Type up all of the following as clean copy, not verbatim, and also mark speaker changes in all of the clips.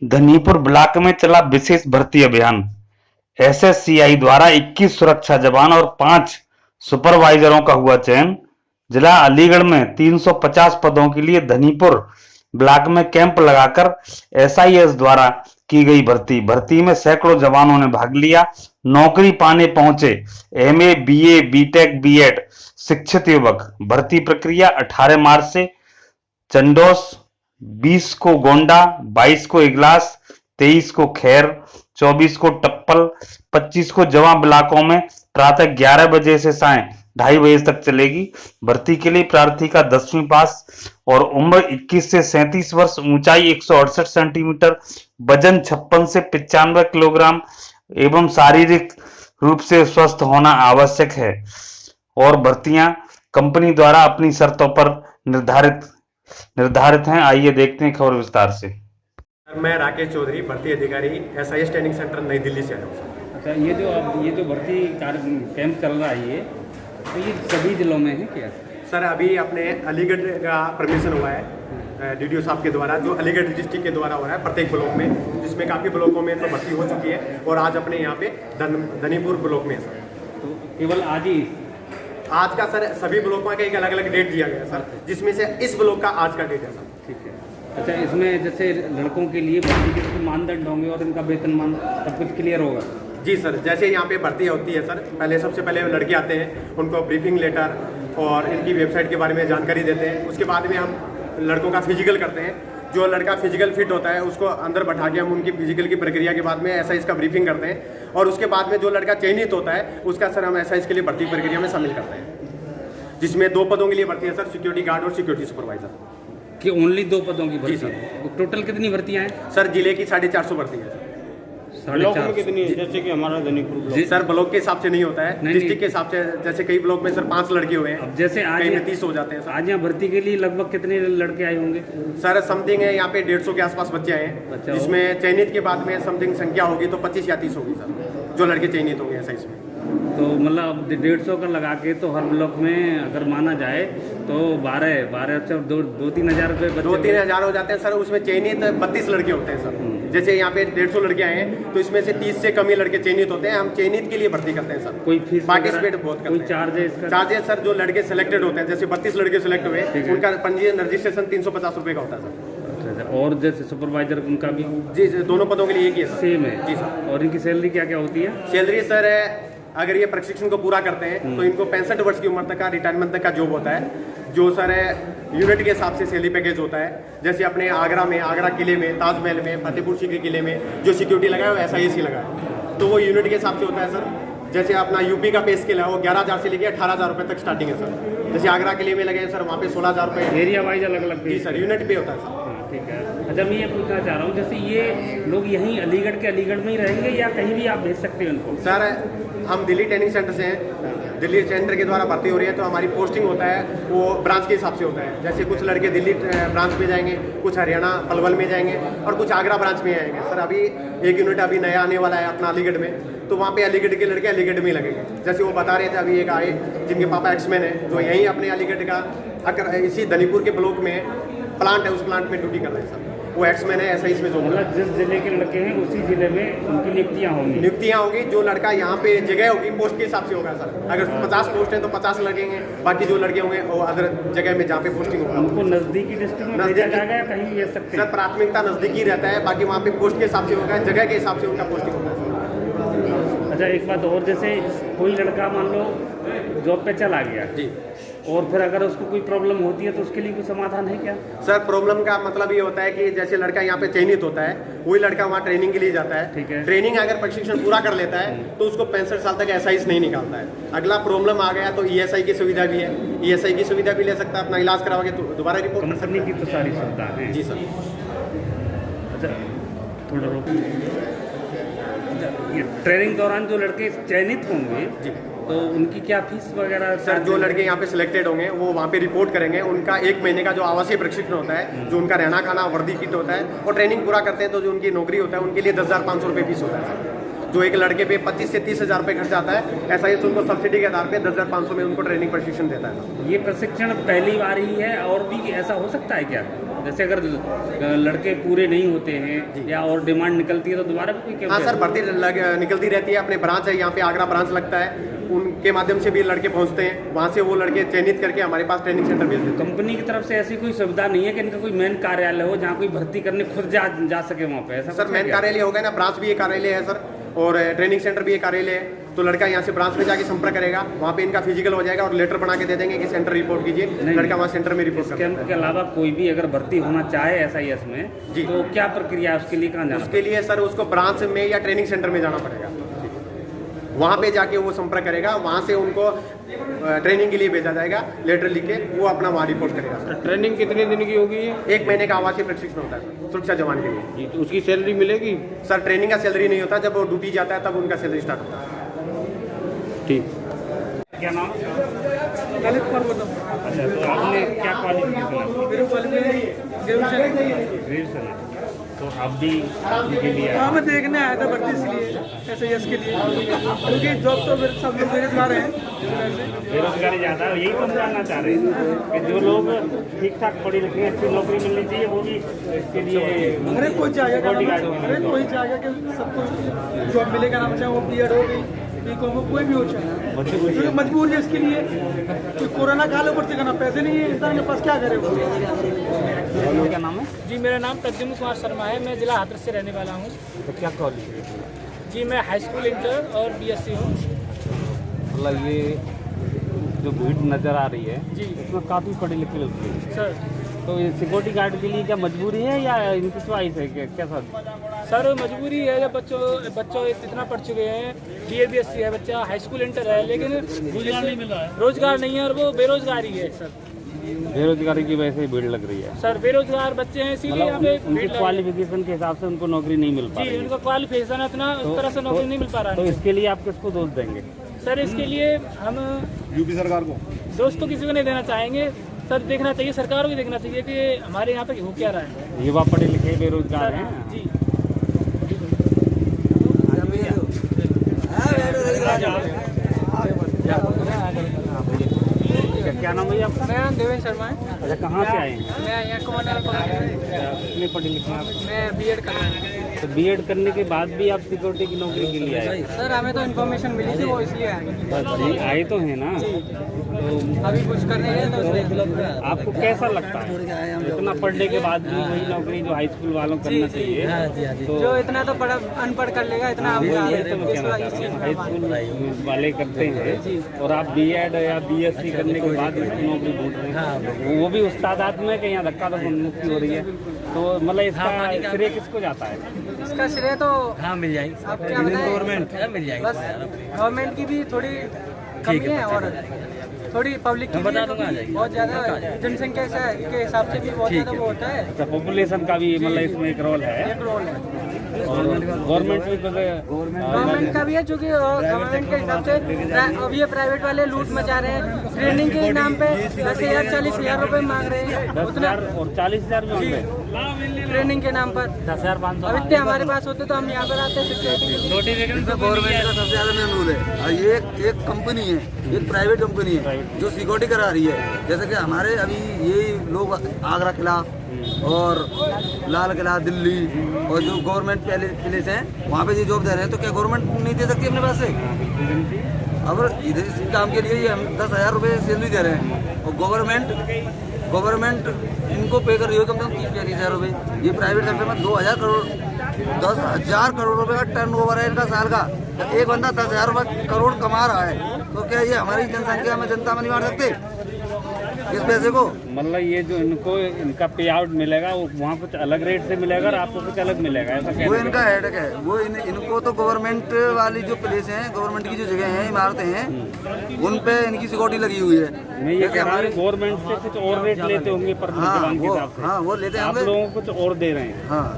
Speaker 1: Dhanipur block में चला विशेष भर्ती अभियान। एसएससीआई द्वारा 21 सुरक्षा जवान और 5 सुपरवाइजरों का हुआ चयन। जिला अलीगढ़ में 350 पदों के लिए धनीपुर ब्लॉक में कैंप लगाकर एसआईएस द्वारा की गई भर्ती में सैकड़ों जवानों ने भाग लिया। नौकरी पाने पहुंचे एमए, बीए, बीटेक, बीएड शिक्षित युवक। भर्ती प्रक्रिया 18 मार्च से चंडोस, 20 को गोंडा, 22 को इगलास, 23 को खैर, 24 को टप्पल, 25 को जवां ब्लॉकों में प्रातः 11 बजे से सायं 2:30 बजे तक चलेगी। भर्ती के लिए प्रार्थी का 10वीं पास और उम्र 21 से 37 वर्ष, ऊंचाई 168 सेंटीमीटर, वजन 56 से 95 किलोग्राम एवं शारीरिक रूप से स्वस्थ होना आवश्यक है और भर्तियां कंपनी द्वारा अपनी शर्तों पर निर्धारित हैं। आइए देखते हैं खबर विस्तार से।
Speaker 2: मैं राकेश चौधरी, भर्ती अधिकारी, एसआईएस ट्रेनिंग सेंटर नई दिल्ली से आया हूँ।
Speaker 3: अच्छा, ये जो भर्ती कैंप चल रहा है, तो ये सभी जिलों में है क्या?
Speaker 2: सर अभी अपने अलीगढ़ का परमिशन हुआ है डीडीओ साहब के द्वारा, जो अलीगढ़ डिस्ट्रिक्ट के द्वारा हो रहा है प्रत्येक ब्लॉक में, जिसमें काफ़ी ब्लॉकों में तो भर्ती हो चुकी है और आज अपने यहाँ पे धनीपुर ब्लॉक में है सर।
Speaker 3: तो केवल
Speaker 2: आज का सर सभी ब्लॉकों का एक अलग अलग डेट दिया गया है सर, जिसमें से इस ब्लॉक का आज का डेट है सर।
Speaker 3: ठीक है। अच्छा, इसमें जैसे लड़कों के लिए भर्ती के मानदंड होंगे और इनका वेतनमान सब कुछ क्लियर होगा?
Speaker 2: जी सर, जैसे यहाँ पे भर्ती होती है सर, सबसे पहले लड़के आते हैं, उनको ब्रीफिंग लेटर और इनकी वेबसाइट के बारे में जानकारी देते हैं। उसके बाद में हम लड़कों का फिजिकल करते हैं। जो लड़का फिजिकल फिट होता है उसको अंदर बैठा के हम उनकी फिजिकल की प्रक्रिया के बाद में एसआईएस का ब्रीफिंग करते हैं और उसके बाद में जो लड़का चयनित होता है उसका सर हम एसआईएस के लिए भर्ती प्रक्रिया में शामिल करते हैं, जिसमें 2 पदों के लिए भर्ती है सर, सिक्योरिटी गार्ड और सिक्योरिटी सुपरवाइजर।
Speaker 3: कि ओनली 2 पदों की भर्ती है? टोटल कितनी भर्तियां हैं
Speaker 2: सर? जिले की 450 भर्ती है।
Speaker 3: 450
Speaker 4: कितनी है? जैसे कि हमारा धनीपुर ब्लॉक
Speaker 2: सर ब्लॉक के हिसाब से नहीं होता है, डिस्ट्रिक्ट के हिसाब से। जैसे कई ब्लॉक में सर 5 लड़के हुए हैं,
Speaker 3: अब जैसे आज
Speaker 2: कई में 30 हो जाते हैं सर।
Speaker 3: आज यहाँ भर्ती के लिए लगभग कितने लड़के आए होंगे?
Speaker 2: सर समथिंग है यहाँ पे 150 के आसपास बच्चे आए हैं।
Speaker 3: अच्छा,
Speaker 2: जिसमें चयनित के बाद में समथिंग संख्या होगी तो 25 या 30 होगी सर, जो लड़के चयनित होंगे ऐसा इसमें।
Speaker 3: तो मतलब 150 का लगा के तो हर ब्लॉक में अगर माना जाए तो 2-3 हज़ार रुपये
Speaker 2: 2-3 हज़ार हो जाते हैं सर। उसमें चयनित 32 लड़के होते हैं सर। जैसे यहाँ पे 150 लड़के आए हैं तो इसमें से 30 से कम ही लड़के चयनित होते हैं। हम चयनित के लिए भर्ती करते हैं सर।
Speaker 3: कोई फीस
Speaker 2: पार्टिसिपेट बहुत करते हैं। चार्जेस सर, जो लड़के सिलेक्टेड होते हैं, जैसे 32 लड़के सिलेक्ट हुए, उनका पंजीयन रजिस्ट्रेशन 350 रुपये का होता है सर।
Speaker 3: और जैसे सुपरवाइजर उनका भी?
Speaker 2: जी, दोनों पदों के लिए एक ही है,
Speaker 3: सेम है
Speaker 2: जी सर।
Speaker 3: और इनकी सैलरी क्या क्या होती है?
Speaker 2: सैलरी सर अगर ये प्रशिक्षण को पूरा करते हैं तो इनको 65 वर्ष की उम्र तक का रिटायरमेंट तक का जॉब होता है, जो सर यूनिट के हिसाब से सैलरी पैकेज होता है। जैसे अपने आगरा किले में, ताजमहल में, फतेहपुर सीकरी किले में जो सिक्योरिटी लगा है वो एसआईएस ही लगा है, तो वो यूनिट के हिसाब से होता है सर। जैसे अपना यूपी का पे स्केल है वो 11,000 से लेकर 18,000 रुपये तक स्टार्टिंग है सर। जैसे आगरा किले में लगे सर, वहाँ पे 16,000 रुपये
Speaker 3: एरिया वाइज अलग अलग?
Speaker 2: जी सर, यूनिट पे होता है सर।
Speaker 3: ठीक है। अच्छा, मैं ये पूछना चाह रहा हूँ, जैसे ये लोग यहीं अलीगढ़ में ही रहेंगे या कहीं भी आप भेज सकते हैं उनको?
Speaker 2: सर हम दिल्ली ट्रेनिंग सेंटर से हैं, दिल्ली सेंटर के द्वारा भर्ती हो रही है, तो हमारी पोस्टिंग होता है वो ब्रांच के हिसाब से होता है। जैसे कुछ लड़के दिल्ली ब्रांच में जाएंगे, कुछ हरियाणा पलवल में जाएंगे और कुछ आगरा ब्रांच में आएंगे सर। अभी एक यूनिट अभी नया आने वाला है अपना अलीगढ़ में, तो वहाँ पे अलीगढ़ के लड़के अलीगढ़ में ही लगेंगे। जैसे वो बता रहे थे, अभी एक आए जिनके पापा एक्समैन है, जो यहीं अपने अलीगढ़ का इसी धनीपुर के ब्लॉक में प्लांट है, उस प्लांट में ड्यूटी कर रहे हैं सर। वो एक्समैन है, ऐसा इसमें जो
Speaker 3: मतलब जिस जिले के लड़के हैं उसी जिले में उनकी नियुक्तियाँ होंगी।
Speaker 2: जो लड़का यहाँ पे जगह होगी पोस्ट के हिसाब से होगा सर। अगर 50 पोस्ट है तो 50 लगेंगे, बाकी जो लड़के होंगे वो अदर जगह में जहाँ पे पोस्टिंग होगा
Speaker 3: उनको नजदीकी डिस्ट्रिक्ट में भेजा जाएगा या कहीं भेज सकते हैं?
Speaker 2: सर प्राथमिकता नजदीकी रहता है, बाकी वहाँ पे पोस्ट के हिसाब से होगा, जगह के हिसाब से उनका पोस्टिंग होगा सर।
Speaker 3: अच्छा, एक बात और, जैसे कोई लड़का मान लो जॉब पे चला गया
Speaker 2: जी,
Speaker 3: और फिर अगर उसको कोई प्रॉब्लम होती है तो उसके लिए कोई समाधान है क्या?
Speaker 2: सर प्रॉब्लम का मतलब ये होता है कि जैसे लड़का यहाँ पे चयनित होता है, वही लड़का वहाँ ट्रेनिंग के लिए जाता है।
Speaker 3: ठीक है।
Speaker 2: ट्रेनिंग अगर प्रशिक्षण पूरा कर लेता है तो उसको 65 साल तक एसआईएस नहीं निकालता है। अगला प्रॉब्लम आ गया तो ईएसआई की सुविधा भी है, ईएसआई की सुविधा भी ले सकता है, अपना इलाज करवा के दोबारा रिपोर्ट कर सकता
Speaker 3: कंपनी की तो सारी सुविधा है।
Speaker 2: जी सर।
Speaker 3: अच्छा, थोड़ा रोक। ट्रेनिंग दौरान जो लड़के चयनित होंगे
Speaker 2: जी,
Speaker 3: तो उनकी क्या फीस वगैरह?
Speaker 2: सर जो लड़के यहाँ पे सिलेक्टेड होंगे वो वहाँ पे रिपोर्ट करेंगे। उनका 1 महीने का जो आवासीय प्रशिक्षण होता है, जो उनका रहना खाना वर्दी किट होता है, और ट्रेनिंग पूरा करते हैं तो जो उनकी नौकरी होता है उनके लिए 10,500 रुपये फीस होता है सर। जो एक लड़के पे 25 से 30,000 रुपये खर्च आता है, एसआईएस उनको सब्सिडी के आधार पे 10,500 में उनको ट्रेनिंग प्रशिक्षण देता है।
Speaker 3: ये प्रशिक्षण पहली बार ही है और भी ऐसा हो सकता है क्या? जैसे अगर लड़के पूरे नहीं होते हैं या और डिमांड निकलती है तो दोबारा भी कोई
Speaker 2: हाँ
Speaker 3: कैंप
Speaker 2: सर, भर्ती निकलती रहती है। अपने ब्रांच है यहाँ पे, आगरा ब्रांच लगता है, उनके माध्यम से भी लड़के पहुँचते हैं, वहाँ से वो लड़के चयनित करके हमारे पास ट्रेनिंग सेंटर भेजते हैं।
Speaker 3: कंपनी की तरफ से ऐसी कोई सुविधा नहीं है कि इनका कोई मेन कार्यालय हो जहाँ कोई भर्ती करने खुद जा सके वहाँ पे? ऐसा
Speaker 2: सर
Speaker 3: कुछ है
Speaker 2: मेन
Speaker 3: क्या?
Speaker 2: कार्यालय होगा ना, ब्रांच भी एक कार्यालय है सर, और ट्रेनिंग सेंटर भी एक कार्यालय है। तो लड़का यहाँ से ब्रांच में जाके संपर्क करेगा, वहाँ पे इनका फिजिकल हो जाएगा और लेटर बना के दे देंगे कि सेंटर रिपोर्ट कीजिए, लड़का वहाँ सेंटर में रिपोर्ट
Speaker 3: इस
Speaker 2: करेगा।
Speaker 3: कैंप के अलावा कोई भी अगर भर्ती होना चाहे SIS में
Speaker 2: जी।
Speaker 3: तो क्या प्रक्रिया है, उसके लिए कहाँ जाना
Speaker 2: उसके लिए सर उसको ब्रांच में या ट्रेनिंग सेंटर में जाना पड़ेगा, वहाँ पे जाके वो संपर्क करेगा, वहाँ से उनको ट्रेनिंग के लिए भेजा जाएगा, लेटर लिख के वो अपना वहाँ रिपोर्ट करेगा सर।
Speaker 4: ट्रेनिंग कितने दिन की होगी ये?
Speaker 2: 1 महीने का आवासीय प्रशिक्षण होता है सुरक्षा जवान के लिए।
Speaker 4: जी, तो उसकी सैलरी मिलेगी?
Speaker 2: सर ट्रेनिंग का सैलरी नहीं होता, जब वो ड्यूटी जाता है तब उनका सैलरी स्टार्ट होता है।
Speaker 4: ठीक।
Speaker 3: क्या नाम?
Speaker 5: ललित पर्वतम।
Speaker 3: अच्छा, तो आपने क्या क्वालिफिकेशन है?
Speaker 5: मेरे क्वालिफिकेशन
Speaker 3: ग्रेजुएशन है, तो आप भी इनके लिए
Speaker 5: हाँ, मैं देखने आया था भर्ती इसलिए, SIS के लिए, क्योंकि जॉब तो फिर सब लोग बेरोजगार हैं इस वजह से।
Speaker 3: बेरोजगारी ज़्यादा है, यही तो हम जानना चाह रहे हैं कि जो लोग ठीक ठाक पढ़े लिखे हैं, अच्छी नौकरी मिलनी चाहिए, वो भी इसके लिए
Speaker 5: अरे कोई चाहेगा,
Speaker 3: सिक्योरिटी गार्ड
Speaker 5: अरे कोई चाहेगा कि सबको जॉब मिलेगा ना, चाहे वो B.Ed हो गई, B.Com हो, कोई भी हो चाहे, क्योंकि मजबूर है इसके लिए। तो कोरोना काल ऊपर से करना, पैसे नहीं है इंसान के पास, क्या करे वो।
Speaker 3: क्या नाम है?
Speaker 6: जी, मेरा नाम प्रद्युम्न कुमार शर्मा है, मैं जिला हाथरस से रहने वाला हूँ।
Speaker 3: तो क्या क्वालिफिकेशन?
Speaker 6: जी, मैं हाई स्कूल इंटर और BSc हूँ।
Speaker 3: मतलब ये जो भीड़ नज़र आ रही है
Speaker 6: जी
Speaker 3: इसमें काफ़ी पढ़े लिखे लोग हैं,
Speaker 6: सर।
Speaker 3: तो ये सिक्योरिटी गार्ड के लिए क्या मजबूरी है या इनकी च्वाइस है कैसा?
Speaker 6: सर मजबूरी है, जब बच्चों इतना पढ़ चुके हैं, BA BSc है बच्चा, हाई स्कूल इंटर है, लेकिन रोजगार नहीं मिल रहा है, रोजगार नहीं है और वो बेरोजगार ही है सर।
Speaker 3: बेरोजगारी की वजह से भीड़ लग रही है,
Speaker 6: सर बेरोजगार बच्चे हैं, इसीलिए यहाँ पे
Speaker 3: उनकी क्वालिफिकेशन के हिसाब से उनको नौकरी नहीं मिल पा
Speaker 6: जी,
Speaker 3: रही है।
Speaker 6: उनका क्वालिफिकेशन है इतना, उस तरह से नौकरी नहीं मिल पा रहा
Speaker 3: तो
Speaker 6: है।
Speaker 3: इसके लिए आप किसको दोष देंगे?
Speaker 6: सर इसके लिए हम
Speaker 7: यूपी सरकार को
Speaker 6: दोस्त तो किसी को नहीं देना चाहेंगे सर, देखना चाहिए सरकार को भी देखना चाहिए कि हमारे यहाँ पे हो क्या रहा है।
Speaker 3: युवा पढ़े लिखे बेरोजगार
Speaker 6: सर
Speaker 3: हैं।
Speaker 6: जी,
Speaker 3: क्या नाम है आपका?
Speaker 6: मेरा नाम देवेंद्र शर्मा है।
Speaker 3: अच्छा, कहाँ से आए हैं?
Speaker 6: मैं यहाँ कमांडर
Speaker 3: कितने पढ़े लिखे हैं आप?
Speaker 6: मैं B.Ed कर रहा हूँ।
Speaker 3: तो B.Ed करने के बाद भी आप सिक्योरिटी की नौकरी के लिए आए?
Speaker 6: सर हमें तो इन्फॉर्मेशन मिली थी, वो इसलिए आए।
Speaker 3: जी, आए तो हैं ना, तो
Speaker 6: अभी कुछ करने गए तो इसलिए।
Speaker 3: आपको कैसा लगता है इतना पढ़ने के बाद भी वही नौकरी जो हाई स्कूल वालों को करना चाहिए? तो
Speaker 6: जो इतना तो पढ़ा अनपढ़ कर लेगा, इतना हम
Speaker 3: तो मैं कहना चाहता हूँ, हाई स्कूल वाले करते हैं और आप B.Ed या BSc करने के बाद इसकी नौकरी ढूंढ रहे हैं, वो भी उस तादाद में कि यहाँ धक्का तो मुक्ति हो रही है, तो मतलब इसका श्रेय किसको जाता है?
Speaker 6: इसका श्रेय तो हाँ मिल जाएगी, आप क्या बताएं, गवर्नमेंट मिल जाएगी। बस गवर्नमेंट की भी थोड़ी कमी है और थोड़ी पब्लिक की भी बहुत ज़्यादा जनसंख्या के हिसाब से भी बहुत ज़्यादा वो होता है।
Speaker 3: अच्छा, पॉपुलेशन का भी मतलब इसमें एक रोल है,
Speaker 6: एक रोल है
Speaker 3: और गवर्नमेंट भी
Speaker 6: गवर्नमेंट का भी है, चूँकि गवर्नमेंट के हिसाब से अभी ये प्राइवेट वाले लूट मचा रहे हैं, ट्रेनिंग के नाम पे 10,000 40,000 रुपये मांग रहे हैं,
Speaker 3: 10,000 और 40,000 में होते हैं।
Speaker 6: ट्रेनिंग के नाम पर
Speaker 3: 10,500
Speaker 6: अब इतने हमारे पास होते तो हम यहाँ पर आते सिक्योरिटी।
Speaker 7: गवर्नमेंट का सबसे ज्यादा मेन रूल है, और ये एक कंपनी है, एक प्राइवेट कंपनी है जो सिक्योरिटी करा रही है। जैसे कि हमारे अभी ये लोग आगरा किला और लाल किला दिल्ली और जो गवर्नमेंट प्लेस हैं वहाँ पे ये जॉब दे रहे हैं, तो क्या गवर्नमेंट नहीं दे सकती अपने पास से? अब इधर इस काम के लिए ये हम 10,000 रुपये सैलरी दे रहे हैं और गवर्नमेंट इनको पे कर रही है कम से कम 30-40,000 रुपये। ये प्राइवेट सेक्टर में 2,000 करोड़ 10,000 करोड़ रुपए का टर्न ओवर है इनका साल का। तो एक बंदा 10,000 रुपये करोड़ कमा रहा है, तो क्या ये हमारी जनसंख्या में जनता में नहीं बांट सकते इस पैसे को?
Speaker 3: मतलब ये जो इनका पे आउट मिलेगा वो वहाँ कुछ अलग रेट से मिलेगा और आपको कुछ अलग मिलेगा, ऐसा
Speaker 7: वो
Speaker 3: कहना
Speaker 7: इनका हेडेक है। वो इनको तो गवर्नमेंट वाली जो प्लेस हैं, गवर्नमेंट की जो जगह हैं, इमारतें हैं, उन पे इनकी सिक्योरिटी लगी हुई है।
Speaker 3: मैं ये कह रहा हूँ गवर्नमेंट से कुछ और रेट लेते होंगे पर जवान के हिसाब से,
Speaker 7: वो लेते हैं
Speaker 3: आप लोगों को कुछ और दे रहे हैं।
Speaker 7: हाँ,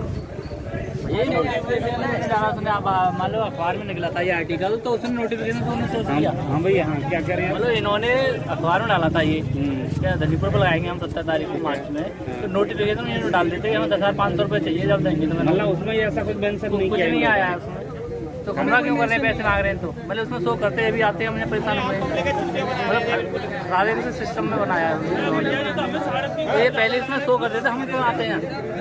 Speaker 6: आप मान लो अखबार में निकला था ये आर्टिकल, तो उसने नोटिफिकेशन तो उन्होंने सोच लिया।
Speaker 3: हाँ भैया, हाँ क्या कह रहे हैं?
Speaker 6: मतलब इन्होंने अखबार में डाला था ये, क्या दलीपुर पर लगाएंगे हम 17 तारीख को मार्च में, तो नोटिफिकेशन इन्होंने डाल देते कि हमें 10,500 रुपये चाहिए, जब देंगे तो
Speaker 3: मतलब उसमें ऐसा कुछ मेंशन नहीं
Speaker 6: कुछ
Speaker 3: किया
Speaker 6: नहीं
Speaker 3: गया।
Speaker 6: आया उसमें। तो गुमराह क्यों कर रहे हैं, पैसे मांग रहे हैं तो मतलब उसमें शो करते हैं, अभी आते हैं हमने परेशान हुए, मतलब राजेंद्र से सिस्टम में बनाया है। ये पहले इसमें शो करते थे, हम क्यों आते हैं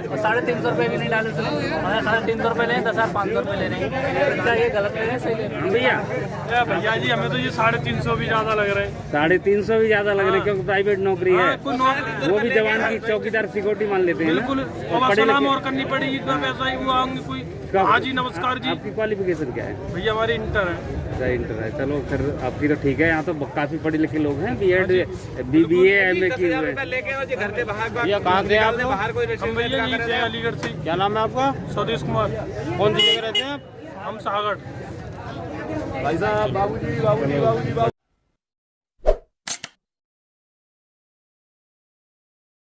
Speaker 6: और 350 रुपये भी नहीं डाले उसने, हमारे 350 रुपये लें, 10,500 रुपये ले रहे हैं, क्या ये गलत ले रहे हैं, सही ले रहे हैं?
Speaker 3: भैया
Speaker 5: भैया जी हमें तो ये 350 भी ज्यादा लग रहे हैं।
Speaker 3: 350 भी ज्यादा लग रहे हैं, क्योंकि प्राइवेट नौकरी है, वो भी जवान की चौकीदार सिक्योरिटी मान लेते हैं ना।
Speaker 5: बिल्कुल,
Speaker 3: और
Speaker 5: और
Speaker 3: पढ़े
Speaker 5: सलाम
Speaker 3: लिखे-
Speaker 5: और करनी पड़ेगी, इतना पैसा ही हुआ होंगे कोई।
Speaker 3: कब?
Speaker 5: हाँ जी नमस्कार जी।
Speaker 3: आपकी क्वालिफिकेशन क्या है?
Speaker 5: भैया हमारी इंटर है।
Speaker 3: अच्छा, इंटर है, चलो फिर आपकी तो ठीक है। यहाँ तो काफी पढ़े लिखे लोग हैं, बीएड बीबीए एमए किए हुए।
Speaker 4: भैया कहाँ से आप?
Speaker 5: हम भैया यहीं से अलीगढ़ से।
Speaker 4: क्या नाम है आपका?
Speaker 5: स्वदेश कुमार।
Speaker 4: कौन सी जगह रहते हैं आप?
Speaker 5: हम सागड़।
Speaker 4: भाई साहब बाबूजी